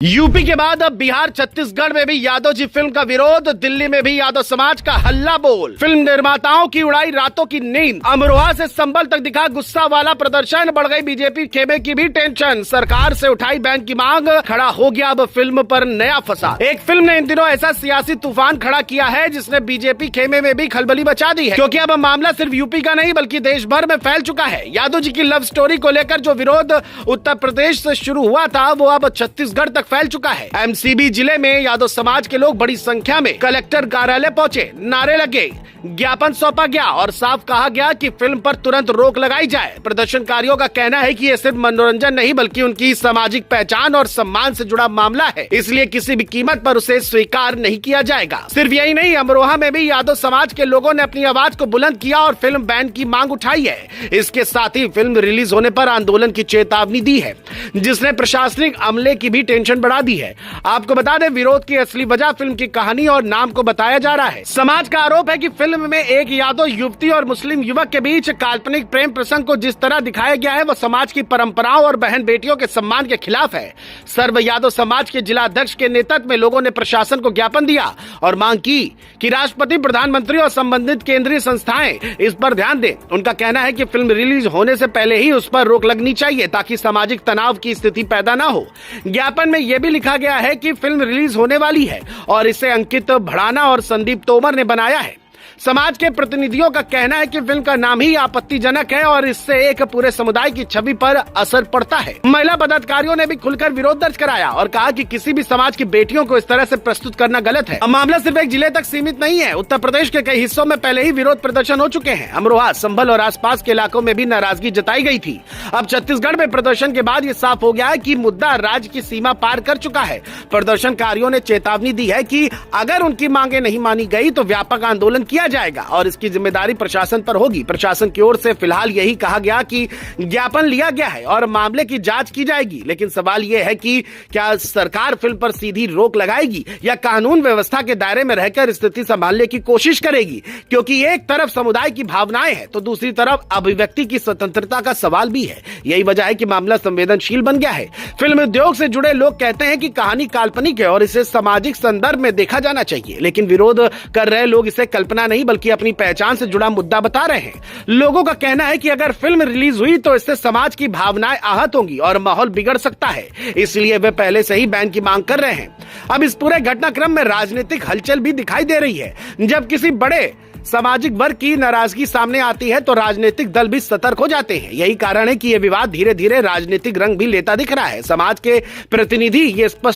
UP के बाद अब बिहार छत्तीसगढ़ में भी यादव जी फिल्म का विरोध, दिल्ली में भी यादव समाज का हल्ला बोल। फिल्म निर्माताओं की उड़ाई रातों की नींद, अमरोहा से संभल तक दिखा गुस्सा वाला प्रदर्शन, बढ़ गई बीजेपी खेमे की भी टेंशन, सरकार से उठाई बैन की मांग, खड़ा हो गया अब फिल्म पर नया फसाद। एक फिल्म ने इन दिनों ऐसा सियासी तूफान खड़ा किया है जिसने बीजेपी खेमे में भी खलबली मचा दी है, क्योंकि अब मामला सिर्फ यूपी का नहीं बल्कि देश भर में फैल चुका है। यादव जी की लव स्टोरी को लेकर जो विरोध उत्तर प्रदेश से शुरू हुआ था वो अब छत्तीसगढ़ तक फैल चुका है। एमसीबी जिले में यादव समाज के लोग बड़ी संख्या में कलेक्टर कार्यालय पहुंचे, नारे लगे, ज्ञापन सौंपा गया और साफ कहा गया कि फिल्म पर तुरंत रोक लगाई जाए। प्रदर्शनकारियों का कहना है कि ये सिर्फ मनोरंजन नहीं बल्कि उनकी सामाजिक पहचान और सम्मान से जुड़ा मामला है, इसलिए किसी भी कीमत पर उसे स्वीकार नहीं किया जाएगा। सिर्फ यही नहीं, अमरोहा में भी यादव समाज के लोगों ने अपनी आवाज को बुलंद किया और फिल्म बैन की मांग उठाई है। इसके साथ ही फिल्म रिलीज होने पर आंदोलन की चेतावनी दी है, जिसने प्रशासनिक अमले की भी टेंशन बढ़ा दी है। आपको बता दें, विरोध की असली वजह फिल्म की कहानी और नाम को बताया जा रहा है। समाज का आरोप है कि फिल्म में एक यादव युवती और मुस्लिम युवक के बीच काल्पनिक प्रेम प्रसंग को जिस तरह दिखाया गया है वह समाज की परंपराओं और बहन बेटियों के सम्मान के खिलाफ है। सर्व यादव समाज के जिला अध्यक्ष के नेतृत्व में लोगों ने प्रशासन को ज्ञापन दिया और मांग की कि राष्ट्रपति, प्रधानमंत्री और संबंधित केंद्रीय संस्थाएं इस पर ध्यान दें। उनका कहना है कि फिल्म रिलीज होने से पहले ही उस पर रोक लगनी चाहिए ताकि सामाजिक तनाव की स्थिति पैदा न हो। ज्ञापन में यह भी लिखा गया है कि फिल्म रिलीज होने वाली है और इसे अंकित भड़ाना और संदीप तोमर ने बनाया है। समाज के प्रतिनिधियों का कहना है कि फिल्म का नाम ही आपत्तिजनक है और इससे एक पूरे समुदाय की छवि पर असर पड़ता है। महिला पदाधिकारियों ने भी खुलकर विरोध दर्ज कराया और कहा कि किसी भी समाज की बेटियों को इस तरह से प्रस्तुत करना गलत है। मामला सिर्फ एक जिले तक सीमित नहीं है, उत्तर प्रदेश के कई हिस्सों में पहले ही विरोध प्रदर्शन हो चुके हैं। अमरोहा, संभल और आसपास के इलाकों में भी नाराजगी जताई गई थी। अब छत्तीसगढ़ में प्रदर्शन के बाद ये साफ हो गया है कि मुद्दा राज्य की सीमा पार कर चुका है। प्रदर्शनकारियों ने चेतावनी दी है कि अगर उनकी मांगे नहीं मानी गई तो व्यापक आंदोलन किया जाएगा और इसकी जिम्मेदारी प्रशासन पर होगी। प्रशासन की ओर से फिलहाल यही कहा गया कि ज्ञापन लिया गया है और मामले की जांच की जाएगी, लेकिन सवाल यह है कि क्या सरकार फिल्म पर सीधी रोक लगाएगी या कानून व्यवस्था के दायरे में रहकर स्थिति संभालने की कोशिश करेगी, क्योंकि एक तरफ समुदाय की भावनाएं हैं तो दूसरी तरफ अभिव्यक्ति की स्वतंत्रता का सवाल भी है। यही वजह है कि मामला संवेदनशील बन गया है। फिल्म उद्योग से जुड़े लोग कहते हैं कि कहानी काल्पनिक है और इसे सामाजिक संदर्भ में देखा जाना चाहिए, लेकिन विरोध कर रहे लोग इसे कल्पना नहीं बल्कि अपनी पहचान से जुड़ा मुद्दा बता रहे हैं। लोगों का कहना है कि अगर फिल्म रिलीज हुई तो इससे समाज की भावनाएं आहत होंगी और माहौल बिगड़ सकता है, इसलिए वे पहले से ही बैन की मांग कर रहे हैं। अब इस पूरे घटनाक्रम में राजनीतिक हलचल भी दिखाई दे रही है। जब किसी बड़े सामाजिक वर्ग की नाराजगी सामने आती है तो राजनीतिक दल भी सतर्क हो जाते हैं। यही कारण है कि यह विवाद धीरे धीरे राजनीतिक रंग भी लेता दिख रहा है। समाज के प्रतिनिधि ये स्पष्ट